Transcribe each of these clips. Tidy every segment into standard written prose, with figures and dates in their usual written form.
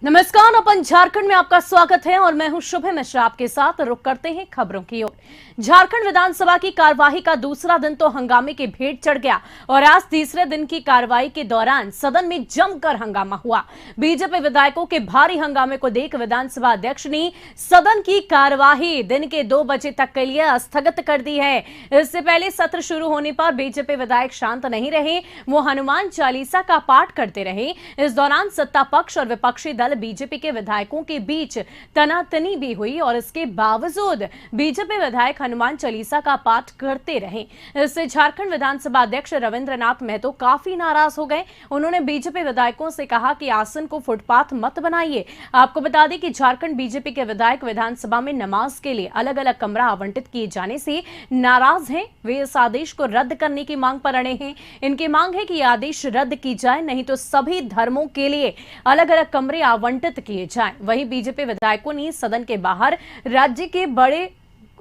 नमस्कार, अपन झारखंड में आपका स्वागत है और मैं हूं शुभ मिश्रा। आपके साथ रुक करते हैं खबरों की ओर। झारखंड विधानसभा की कार्यवाही का दूसरा दिन तो हंगामे के भेंट चढ़ गया और आज तीसरे दिन की कार्यवाही के दौरान सदन में जमकर हंगामा हुआ। बीजेपी विधायकों के भारी हंगामे को देख विधानसभा अध्यक्ष ने सदन की कार्यवाही दिन के 2 बजे तक के लिए स्थगित कर दी है। इससे पहले सत्र शुरू होने पर बीजेपी विधायक शांत नहीं रहे, वो हनुमान चालीसा का पाठ करते रहे। इस दौरान सत्ता पक्ष और विपक्षी दल बीजेपी के विधायकों के बीच तनातनी भी हुई और इसके बावजूद बीजेपी विधायक हनुमान चालीसा का पाठ करते रहे। इससे झारखंड विधानसभा अध्यक्ष रविंद्रनाथ महतो काफी नाराज हो गए। उन्होंने बीजेपी विधायकों से कहा कि आसन को फुटपाथ मत बनाइए। आपको बता दें कि झारखंड बीजेपी के विधायक विधानसभा में नमाज के लिए अलग अलग कमरा आवंटित किए जाने से नाराज हैं। वे इस आदेश को रद्द करने की मांग पर अड़े हैं। इनकी मांग है कि यह आदेश रद्द की जाए, नहीं तो सभी धर्मों के लिए अलग अलग कमरे आवंटित किए जाएं। वहीं बीजेपी विधायकों ने सदन के बाहर राज्य के बड़े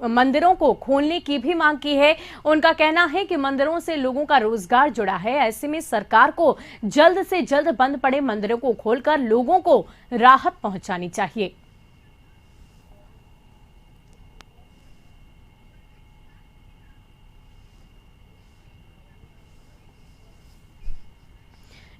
मंदिरों को खोलने की भी मांग की है। उनका कहना है कि मंदिरों से लोगों का रोजगार जुड़ा है, ऐसे में सरकार को जल्द से जल्द बंद पड़े मंदिरों को खोलकर लोगों को राहत पहुंचानी चाहिए।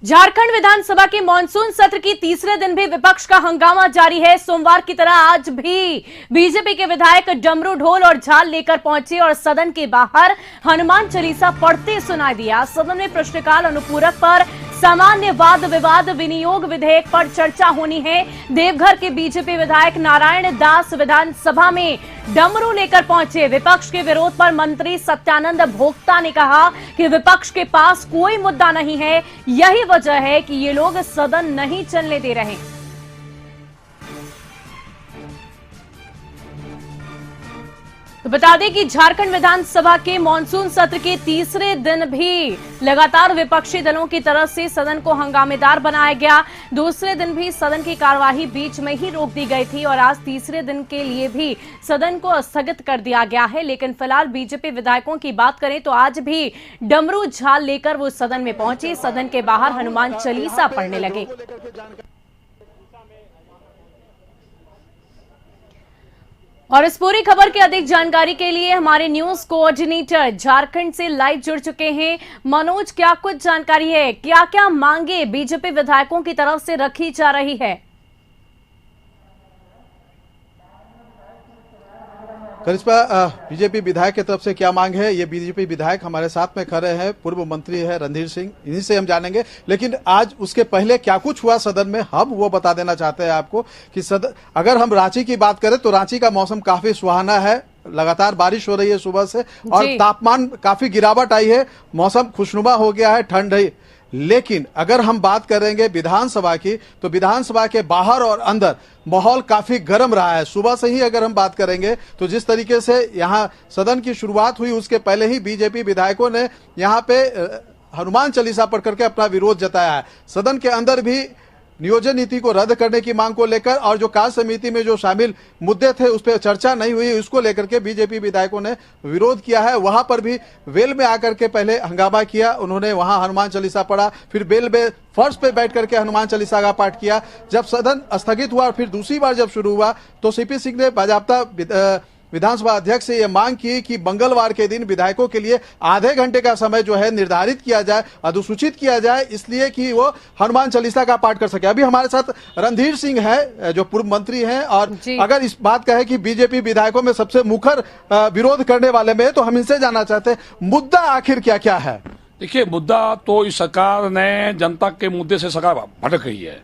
झारखंड विधानसभा के मॉनसून सत्र की तीसरे दिन भी विपक्ष का हंगामा जारी है। सोमवार की तरह आज भी बीजेपी के विधायक डमरू, ढोल और झाल लेकर पहुंचे और सदन के बाहर हनुमान चालीसा पढ़ते सुनाई दिया। सदन में प्रश्नकाल अनुपूरक पर सामान्य वाद विवाद विनियोग विधेयक पर चर्चा होनी है। देवघर के बीजेपी विधायक नारायण दास विधानसभा में डमरू लेकर पहुंचे। विपक्ष के विरोध पर मंत्री सत्यानंद भोक्ता ने कहा कि विपक्ष के पास कोई मुद्दा नहीं है, यही वजह है कि ये लोग सदन नहीं चलने दे रहे। तो बता दें कि झारखंड विधानसभा के मॉनसून सत्र के तीसरे दिन भी लगातार विपक्षी दलों की तरफ से सदन को हंगामेदार बनाया गया। दूसरे दिन भी सदन की कार्यवाही बीच में ही रोक दी गई थी और आज तीसरे दिन के लिए भी सदन को स्थगित कर दिया गया है। लेकिन फिलहाल बीजेपी विधायकों की बात करें तो आज भी डमरू, झाल लेकर वो सदन में पहुंचे। सदन के बाहर हनुमान चालीसा पढ़ने लगे। और इस पूरी खबर की अधिक जानकारी के लिए हमारे न्यूज कोऑर्डिनेटर झारखंड से लाइव जुड़ चुके हैं। मनोज, क्या कुछ जानकारी है, क्या क्या मांगे बीजेपी विधायकों की तरफ से रखी जा रही है? करिश्मा, बीजेपी विधायक की तरफ से क्या मांग है, ये बीजेपी विधायक हमारे साथ में खड़े हैं, पूर्व मंत्री है रणधीर सिंह, इन्हीं से हम जानेंगे। लेकिन आज उसके पहले क्या कुछ हुआ सदन में, हम वो बता देना चाहते हैं आपको कि अगर हम रांची की बात करें तो रांची का मौसम काफी सुहाना है। लगातार बारिश हो रही है सुबह से और तापमान काफी गिरावट आई है, मौसम खुशनुमा हो गया है, ठंड है। लेकिन अगर हम बात करेंगे विधानसभा की तो विधानसभा के बाहर और अंदर माहौल काफी गर्म रहा है। सुबह से ही अगर हम बात करेंगे तो जिस तरीके से यहां सदन की शुरुआत हुई उसके पहले ही बीजेपी विधायकों ने यहां पे हनुमान चालीसा पढ़ करके अपना विरोध जताया है। सदन के अंदर भी नियोजन नीति को रद्द करने की मांग को लेकर और जो कार्य समिति में जो शामिल मुद्दे थे उस पर चर्चा नहीं हुई, उसको लेकर के बीजेपी विधायकों ने विरोध किया है। वहां पर भी वेल में आकर के पहले हंगामा किया, उन्होंने वहां हनुमान चालीसा पढ़ा, फिर बेल में फर्श पे बैठ करके हनुमान चालीसा का पाठ किया। जब सदन स्थगित हुआ और फिर दूसरी बार जब शुरू हुआ तो सीपी सिंह ने बाजाप्ता विधानसभा अध्यक्ष से यह मांग की कि मंगलवार के दिन विधायकों के लिए आधे घंटे का समय जो है निर्धारित किया जाए, अधिसूचित किया जाए, इसलिए कि वो हनुमान चालीसा का पाठ कर सके। अभी हमारे साथ रणधीर सिंह है जो पूर्व मंत्री हैं और अगर इस बात का है कि बीजेपी विधायकों में सबसे मुखर विरोध करने वाले में, तो हम इनसे जानना चाहते हैं मुद्दा आखिर क्या क्या है। देखिए, मुद्दा तो इस सरकार ने जनता के मुद्दे से सरकार भटक गई है।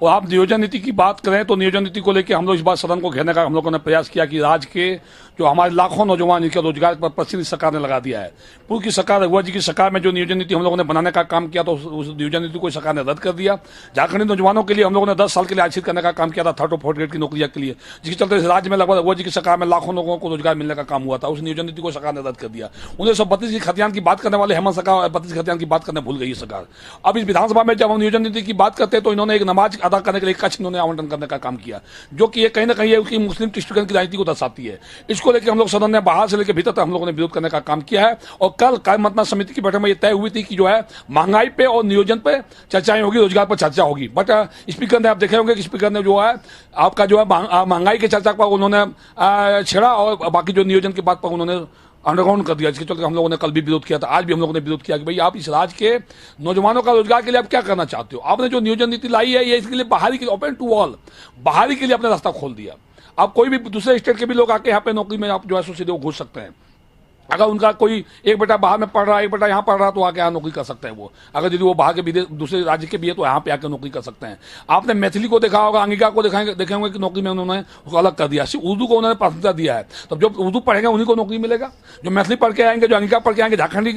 और आप नियोजन नीति की बात करें तो नियोजन नीति को लेकर हम लोग इस बार सदन को घेरने का हम लोगों ने प्रयास किया कि राज्य के जो हमारे लाखों नौजवान जिनके रोजगार पर प्रश्न सरकार ने लगा दिया है। पूर्व की सरकार, रघुआ जी की सरकार में जो नियोजन नीति हम लोगों ने बनाने का काम किया तो उस नियोजन नीति को सरकार ने रद्द कर दिया। झारखंडी नौजवानों के लिए हम लोगों ने 10 साल के लिए आरक्षित करने का काम किया था, 3rd और 4th ग्रेड की नौकरियों के लिए, जिसके चलते राज्य में लगभग रघुआ जी की सरकार में लाखों लोगों को रोजगार मिलने का काम हुआ था। उस नियोजन नीति को सरकार ने रद्द कर दिया। 1932 की खतियान की बात करने वाले हेमंत सरकार 32 खतियान की बात करने भूल गई सरकार। अब इस विधानसभा में जब हम नियोजन नीति की बात करते हैं तो इन्होंने एक नमाज अदा करने के लिए कच्छ इन्होंने आवंटन करने का काम किया, जो कि ये कहीं ना कहीं उसकी मुस्लिम तुष्टिकरण की राजनीति को दर्शाती है। इसको लेकर हम लोग सदन ने बाहर से लेकर भीतर तक हम लोगों ने विरोध करने का काम किया है। और कल कार्य मंत्रणा समिति की बैठक में ये तय हुई थी कि जो है महंगाई पे और नियोजन पे चर्चाएं होगी, रोजगार पर चर्चा होगी। बट स्पीकर ने, आप देखे होंगे कि स्पीकर ने जो है आपका जो है महंगाई की चर्चा पर उन्होंने छेड़ा और बाकी जो नियोजन की बात पर उन्होंने अंडरग्राउंड कर दिया, जिसके चलते हम लोगों ने कल भी विरोध किया था। आज भी हम लोगों ने विरोध किया कि भाई आप इस राज्य के नौजवानों का रोजगार के लिए आप क्या करना चाहते हो? आपने जो नियोजन नीति लाई है ये इसके लिए बाहरी के लिए, ओपन टू ऑल, बाहरी के लिए अपने रास्ता खोल दिया। अब कोई भी दूसरे स्टेट के भी लोग आके यहाँ पे नौकरी में आप जो है सीधे घुस सकते हैं। अगर उनका कोई एक बेटा बाहर में पढ़ रहा है, एक बेटा यहाँ पढ़ रहा है, तो आके यहाँ नौकरी कर सकते हैं वो। अगर यदि वो बाहर के विदेश दूसरे राज्य के भी है तो यहाँ पे आके नौकरी कर सकते हैं। आपने मैथिली को देखा होगा, अंगिका को देखे होंगे कि नौकरी में उन्होंने उसको अलग कर दिया। सिर्फ उर्दू को उन्होंने प्राथमिकता दिया है। तो जो उर्दू पढ़ेंगे उन्हीं को नौकरी मिलेगा, जो मैथिली पढ़ के आएंगे, जो अंगिका पढ़ के आएंगे, झारखंडी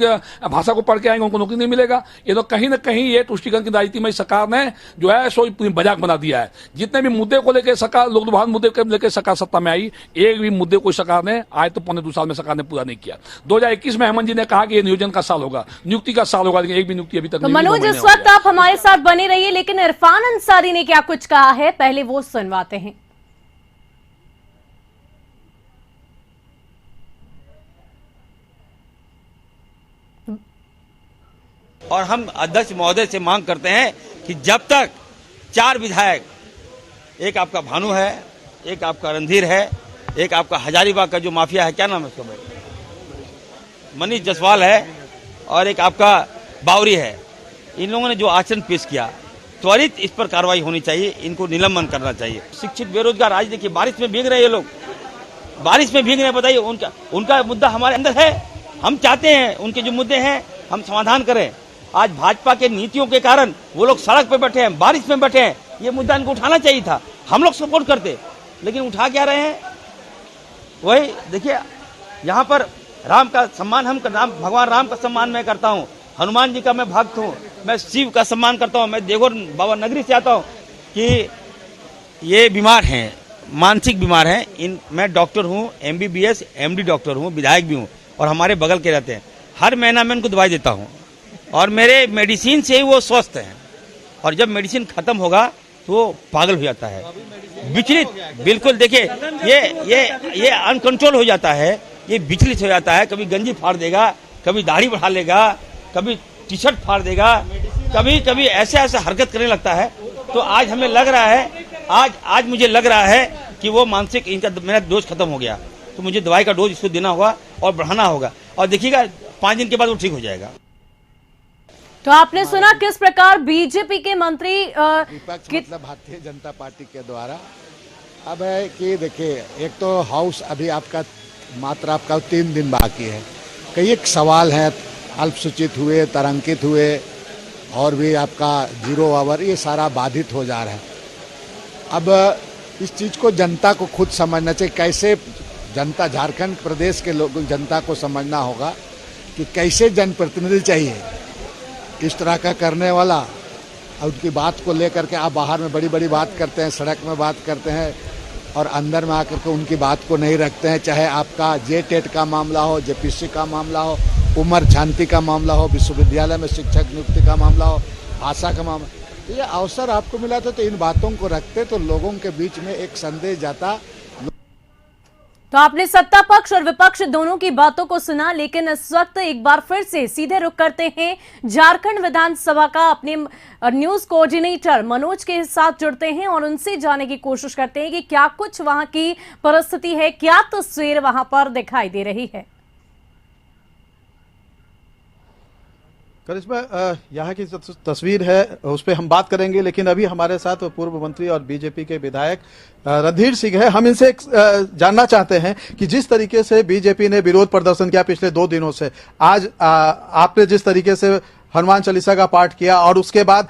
भाषा को पढ़ के आएंगे, उनको नौकरी नहीं मिलेगा। ये तो कहीं ना कहीं ये तुष्टिकरण की राजनीति में सरकार ने जो है सो मजाक बना दिया है। जितने भी मुद्दे को लेकर सरकार, लोक लुभावन मुद्दे को लेकर सरकार सत्ता में आई, एक भी मुद्दे को सरकार ने आज तो 2.25 साल में सरकार ने पूरा नहीं किया। 2021 में हेमंत जी ने कहा कि ये नियोजन का साल होगा, नियुक्ति का साल होगा, लेकिन एक भी नियुक्ति अभी तक तो नहीं। मनोज, इस वक्त आप हमारे साथ बने रहिए, लेकिन इरफान अंसारी ने क्या कुछ कहा है पहले वो सुनवाते हैं। और हम अध्यक्ष महोदय से मांग करते हैं कि जब तक 4 विधायक, एक आपका भानु है, एक आपका रणधीर है, एक आपका हजारीबाग का जो माफिया है, क्या नाम है उसका भाई, मनीष जायसवाल है, और एक आपका बावरी है, इन लोगों ने जो आचरण पेश किया, त्वरित इस पर कार्रवाई होनी चाहिए, इनको निलंबन करना चाहिए। शिक्षित बेरोजगार, आज देखिए बारिश में भीग रहे हैं ये लोग, बारिश में भीग रहे हैं। बताइए उनका मुद्दा हमारे अंदर है, हम चाहते हैं उनके जो मुद्दे हैं हम समाधान करें। आज भाजपा के नीतियों के कारण वो लोग सड़क पे बैठे हैं, बारिश में बैठे हैं। ये मुद्दा इनको उठाना चाहिए था, हम लोग सपोर्ट करते, लेकिन उठा क्या रहे हैं? वही देखिए, यहाँ पर राम का सम्मान, हम भगवान राम का सम्मान मैं करता हूँ, हनुमान जी का मैं भक्त हूँ, मैं शिव का सम्मान करता हूँ, मैं देवघर बाबा नगरी से आता हूँ। कि ये बीमार हैं, मानसिक बीमार हैं, मैं डॉक्टर हूँ, MBBS MD डॉक्टर हूँ, विधायक भी हूँ, और हमारे बगल के रहते हैं। हर महीना मैं उनको दवाई देता हूँ और मेरे मेडिसिन से ही वो स्वस्थ हैं। और जब मेडिसिन खत्म होगा तो वो पागल हो जाता है, विचलित, बिल्कुल। देखिए ये अनकंट्रोल हो जाता है, ये विचलित हो जाता है। कभी गंजी फाड़ देगा, कभी दाढ़ी बढ़ा लेगा, कभी टी-शर्ट फाड़ देगा, कभी ऐसे हरकत करने लगता है। तो आज हमें लग रहा है, आज मुझे लग रहा है कि वो मानसिक, इनका मेरा डोज खत्म हो गया, तो मुझे दवाई का डोज इसको देना होगा और बढ़ाना होगा, और देखिएगा 5 दिन के बाद वो ठीक हो जाएगा। तो आपने सुना किस प्रकार बीजेपी के मंत्री विपक्ष मतलब भारतीय जनता पार्टी के द्वारा अब है कि देखिए, एक तो हाउस अभी आपका मात्र आपका 3 दिन बाकी है, कई एक सवाल है, अल्पसूचित हुए, तारांकित हुए, और भी आपका 0 आवर, ये सारा बाधित हो जा रहा है। अब इस चीज़ को जनता को खुद समझना चाहिए, कैसे जनता, झारखंड प्रदेश के लोग, जनता को समझना होगा कि कैसे जनप्रतिनिधि चाहिए, किस तरह का करने वाला। और उनकी बात को लेकर के आप बाहर में बड़ी बड़ी बात करते हैं, सड़क में बात करते हैं, और अंदर में आकर के उनकी बात को नहीं रखते हैं। चाहे आपका JTET का मामला हो, JPC का मामला हो, उम्र शांति का मामला हो, विश्वविद्यालय में शिक्षक नियुक्ति का मामला हो, भाषा का मामला, ये अवसर आपको मिला था तो इन बातों को रखते तो लोगों के बीच में एक संदेश जाता। तो आपने सत्ता पक्ष और विपक्ष दोनों की बातों को सुना, लेकिन इस वक्त एक बार फिर से सीधे रुख करते हैं झारखंड विधानसभा का। अपने न्यूज कोऑर्डिनेटर मनोज के साथ जुड़ते हैं और उनसे जानने की कोशिश करते हैं कि क्या कुछ वहां की परिस्थिति है, क्या तस्वीर वहां पर दिखाई दे रही है। करिश्मा, यहाँ की तस्वीर है उस पर हम बात करेंगे, लेकिन अभी हमारे साथ पूर्व मंत्री और बीजेपी के विधायक रणधीर सिंह है। हम इनसे जानना चाहते हैं कि जिस तरीके से बीजेपी ने विरोध प्रदर्शन किया पिछले 2 दिनों से, आज आपने जिस तरीके से हनुमान चालीसा का पाठ किया, और उसके बाद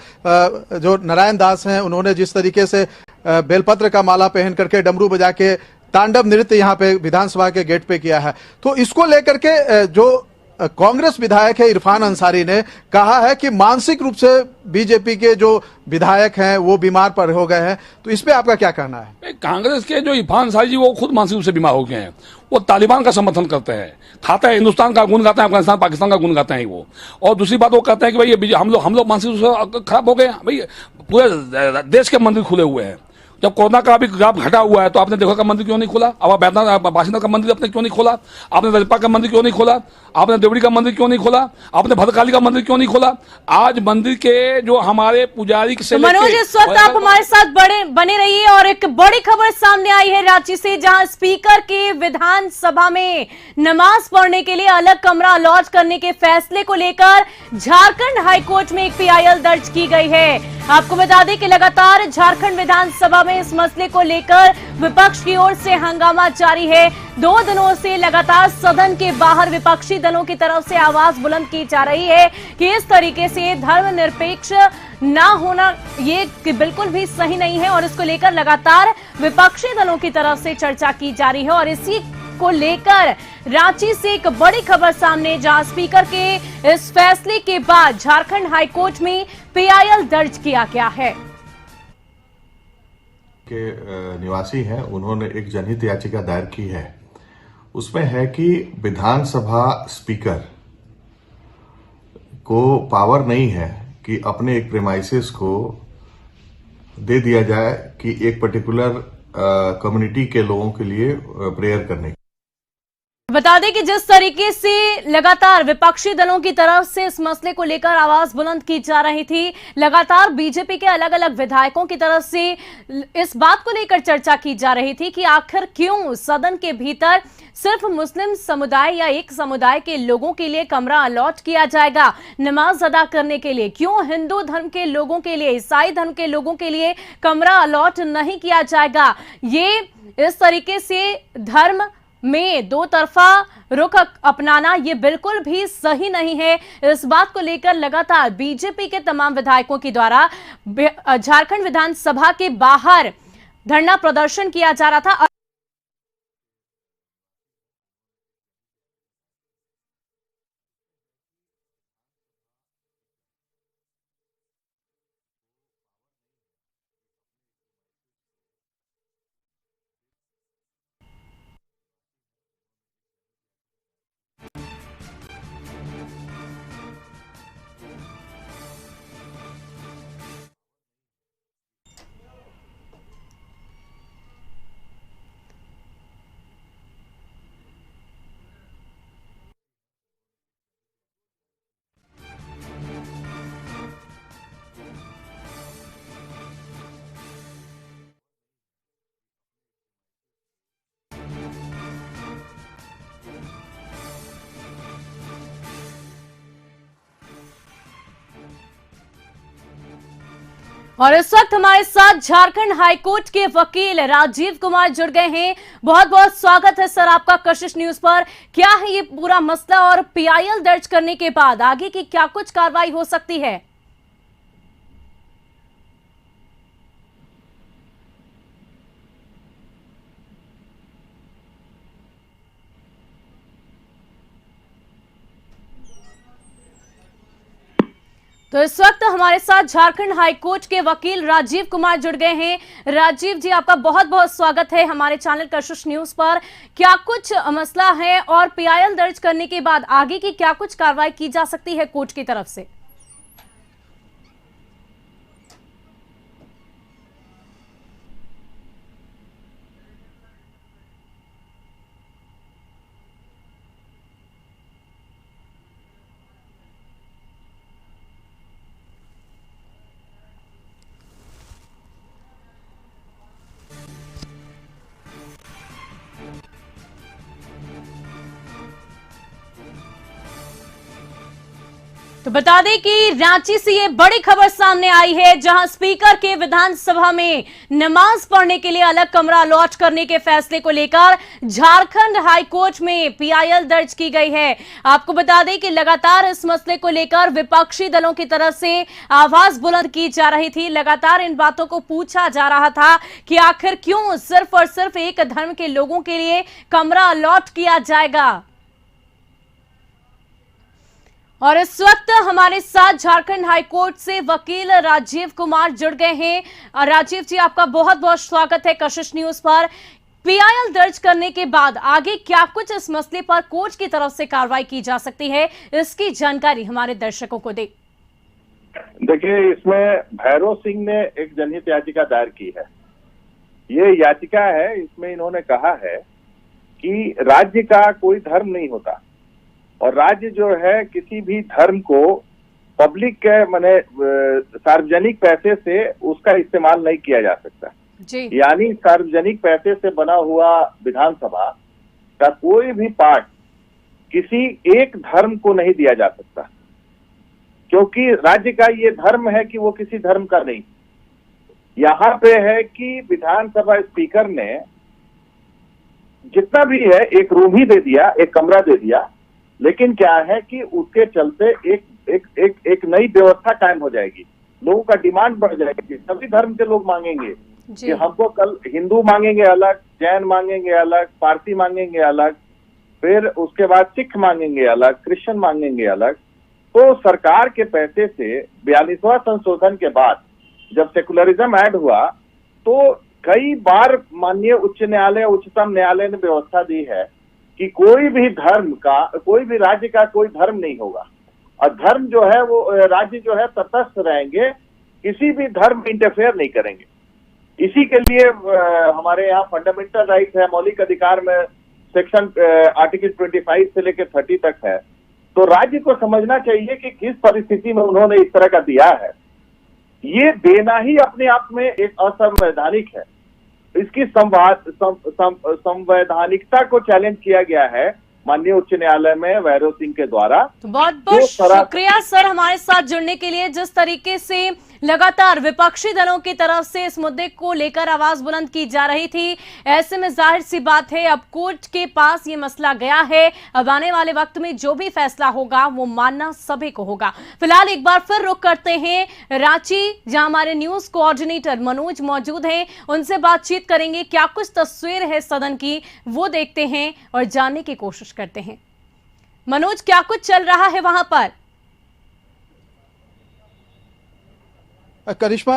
जो नारायण दास हैं उन्होंने जिस तरीके से बेलपत्र का माला पहन करके डमरू बजा के तांडव नृत्य यहाँ पे विधानसभा के गेट पे किया है, तो इसको लेकर के जो कांग्रेस विधायक है इरफान अंसारी ने कहा है कि मानसिक रूप से बीजेपी के जो विधायक हैं वो बीमार पड़ हो गए हैं। तो इस पे आपका क्या कहना है? कांग्रेस के जो इरफान अंसारी जी वो खुद मानसिक रूप से बीमार हो गए हैं। वो तालिबान का समर्थन करते हैं, खाता है हिंदुस्तान का गुण गाते हैं, अफगानिस्तान पाकिस्तान का गुण गाते हैं वो। और दूसरी बात वो कहते हैं कि भाई ये हम लोग मानसिक रूप से खराब हो गए हैं। भाई पूरे देश के मंदिर खुले हुए हैं। जब कोरोना का अभी ग्राफ घटा हुआ है तो आपने देखा का मंदिर क्यों नहीं खोला? अब बैद्यनाथ बासिंदा का मंदिर आपने क्यों नहीं खोला? आपने रजपा का मंदिर क्यों नहीं खोला? आपने देवड़ी का मंदिर क्यों नहीं खोला? आपने भद्रकाली का मंदिर क्यों नहीं खोला? आज मंदिर के जो हमारे पुजारी से मनोज, इस वक्त आप हमारे साथ बने रहिए और एक बड़ी खबर सामने आई है रांची से, जहां स्पीकर के विधानसभा में नमाज पढ़ने के लिए अलग कमरा अलॉट करने के फैसले को लेकर झारखंड हाईकोर्ट में एक PIL दर्ज की गई है। आपको बता दें कि लगातार झारखंड विधानसभा में इस मसले को लेकर विपक्ष की ओर से हंगामा जारी है। 2 दिनों से लगातार सदन के बाहर विपक्षी दलों की तरफ से आवाज बुलंद की जा रही है कि इस तरीके से धर्मनिरपेक्ष ना होना ये बिल्कुल भी सही नहीं है और इसको लेकर लगातार विपक्षी दलों की तरफ से चर्चा की जा रही है। और इसी को लेकर रांची से एक बड़ी खबर सामने, जहां स्पीकर के इस फैसले के बाद झारखंड हाईकोर्ट में PIL दर्ज किया गया है। के निवासी हैं, उन्होंने एक जनहित याचिका दायर की है। उसमें है कि विधानसभा स्पीकर को पावर नहीं है कि अपने एक प्रेमाइसेस को दे दिया जाए कि एक पर्टिकुलर कम्युनिटी के लोगों के लिए प्रेयर करने। बता दें कि जिस तरीके से लगातार विपक्षी दलों की तरफ से इस मसले को लेकर आवाज बुलंद की जा रही थी, लगातार बीजेपी के अलग अलग विधायकों की तरफ से इस बात को लेकर चर्चा की जा रही थी कि आखिर क्यों सदन के भीतर सिर्फ मुस्लिम समुदाय या एक समुदाय के लोगों के लिए कमरा अलॉट किया जाएगा नमाज अदा करने के लिए, क्यों हिंदू धर्म के लोगों के लिए, ईसाई धर्म के लोगों के लिए कमरा अलॉट नहीं किया जाएगा। ये इस तरीके से धर्म में 2 तरफा रुख अपनाना ये बिल्कुल भी सही नहीं है। इस बात को लेकर लगातार बीजेपी के तमाम विधायकों के द्वारा झारखंड विधानसभा के बाहर धरना प्रदर्शन किया जा रहा था। और इस वक्त हमारे साथ झारखंड हाईकोर्ट के वकील राजीव कुमार जुड़ गए हैं। बहुत बहुत स्वागत है सर आपका कशिश न्यूज पर। क्या है ये पूरा मसला और PIL दर्ज करने के बाद आगे की क्या कुछ कार्रवाई हो सकती है? तो इस वक्त हमारे साथ झारखंड हाईकोर्ट के वकील राजीव कुमार जुड़ गए हैं। राजीव जी, आपका बहुत बहुत स्वागत है हमारे चैनल कशिश न्यूज पर। क्या कुछ मसला है और PIL दर्ज करने के बाद आगे की क्या कुछ कार्रवाई की जा सकती है कोर्ट की तरफ से? तो बता दें कि रांची से ये बड़ी खबर सामने आई है, जहां स्पीकर के विधानसभा में नमाज पढ़ने के लिए अलग कमरा अलॉट करने के फैसले को लेकर झारखंड हाईकोर्ट में PIL दर्ज की गई है। आपको बता दें कि लगातार इस मसले को लेकर विपक्षी दलों की तरफ से आवाज बुलंद की जा रही थी। लगातार इन बातों को पूछा जा रहा था कि आखिर क्यों सिर्फ और सिर्फ एक धर्म के लोगों के लिए कमरा अलॉट किया जाएगा। और इस वक्त हमारे साथ झारखंड हाईकोर्ट से वकील राजीव कुमार जुड़ गए हैं। राजीव जी, आपका बहुत बहुत स्वागत है कशिश न्यूज पर। पीआईएल दर्ज करने के बाद आगे क्या कुछ इस मसले पर कोर्ट की तरफ से कार्रवाई की जा सकती है, इसकी जानकारी हमारे दर्शकों को दे। देखिए, इसमें भैरव सिंह ने एक जनहित याचिका दायर की है। ये याचिका है, इसमें इन्होंने कहा है कि राज्य का कोई धर्म नहीं होता और राज्य जो है किसी भी धर्म को पब्लिक के माने सार्वजनिक पैसे से उसका इस्तेमाल नहीं किया जा सकता जी। यानी सार्वजनिक पैसे से बना हुआ विधानसभा का कोई भी पार्ट किसी एक धर्म को नहीं दिया जा सकता, क्योंकि राज्य का ये धर्म है कि वो किसी धर्म का नहीं। यहाँ पे है कि विधानसभा स्पीकर ने जितना भी है एक रूम ही दे दिया, एक कमरा दे दिया, लेकिन क्या है कि उसके चलते एक नई व्यवस्था कायम हो जाएगी, लोगों का डिमांड बढ़ जाएगी। सभी धर्म के लोग मांगेंगे कि हमको कल हिंदू मांगेंगे अलग, जैन मांगेंगे अलग, पारसी मांगेंगे अलग, फिर उसके बाद सिख मांगेंगे अलग, क्रिश्चियन मांगेंगे अलग। तो सरकार के पैसे से 42वां संशोधन के बाद जब सेकुलरिज्म ऐड हुआ तो कई बार माननीय उच्च न्यायालय, उच्चतम न्यायालय ने व्यवस्था दी है कि कोई भी धर्म का, कोई भी राज्य का कोई धर्म नहीं होगा और धर्म जो है वो राज्य जो है तटस्थ रहेंगे, किसी भी धर्म इंटरफेयर नहीं करेंगे। इसी के लिए हमारे यहाँ फंडामेंटल राइट है, मौलिक अधिकार में सेक्शन आर्टिकल 25 से लेकर 30 तक है। तो राज्य को समझना चाहिए कि किस परिस्थिति में उन्होंने इस तरह का दिया है। ये देना ही अपने आप में एक असंवैधानिक है। इसकी संवैधानिकता को चैलेंज किया गया है माननीय उच्च न्यायालय में भैरव सिंह के द्वारा। तो बहुत बहुत शुक्रिया सर हमारे साथ जुड़ने के लिए। जिस तरीके से लगातार विपक्षी दलों की तरफ से इस मुद्दे को लेकर आवाज बुलंद की जा रही थी, ऐसे में जाहिर सी बात है अब कोर्ट के पास ये मसला गया है। अब आने वाले वक्त में जो भी फैसला होगा वो मानना सभी को होगा। फिलहाल एक बार फिर रुख करते हैं रांची, जहां हमारे न्यूज कोऑर्डिनेटर मनोज मौजूद हैं, उनसे बातचीत करेंगे। क्या कुछ तस्वीर है सदन की वो देखते हैं और जानने की कोशिश करते हैं। मनोज, क्या कुछ चल रहा है वहां पर? करिश्मा,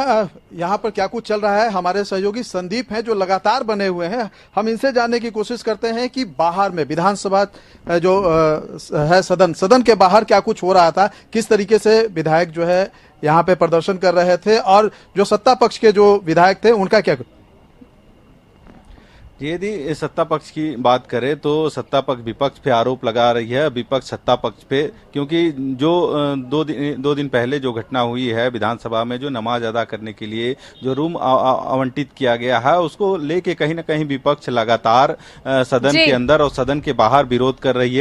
यहाँ पर क्या कुछ चल रहा है? हमारे सहयोगी संदीप हैं जो लगातार बने हुए हैं, हम इनसे जानने की कोशिश करते हैं कि बाहर में विधानसभा जो है सदन के बाहर क्या कुछ हो रहा था, किस तरीके से विधायक जो है यहाँ पे प्रदर्शन कर रहे थे और जो सत्ता पक्ष के जो विधायक थे उनका क्या। यदि सत्ता पक्ष की बात करें तो सत्ता पक्ष विपक्ष पे आरोप लगा रही है, विपक्ष सत्ता पक्ष पे, क्योंकि जो दो दिन पहले जो घटना हुई है विधानसभा में, जो नमाज अदा करने के लिए जो रूम आवंटित किया गया है, उसको लेके कहीं ना कहीं विपक्ष लगातार सदन के अंदर और सदन के बाहर विरोध कर रही है।